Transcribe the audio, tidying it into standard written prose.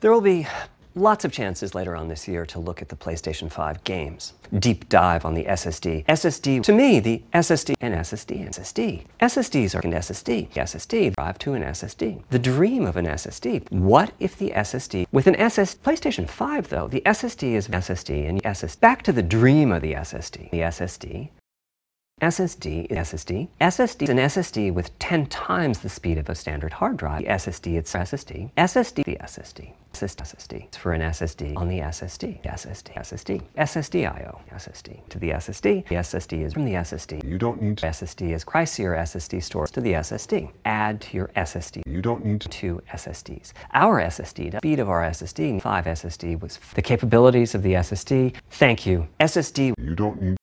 There will be lots of chances later on this year to look at the PlayStation 5 games. Deep dive on the SSD. SSD, to me, the SSD and SSD and SSD. SSDs are an SSD. SSD drive to an SSD. The dream of an SSD. What if the SSD, with an PlayStation 5 though, the SSD is SSD and SSD. Back to the dream of the SSD. The SSD is an SSD with 10 times the speed of a standard hard drive. The SSD, it's SSD. It's for an SSD on the SSD I/O, SSD to the SSD. The SSD is from the SSD. You don't need SSD is pricier. SSD stores to the SSD. Add to your SSD. You don't need two SSDs. Our SSD, the speed of our SSD, 5 SSD was the capabilities of the SSD. Thank you. SSD. You don't need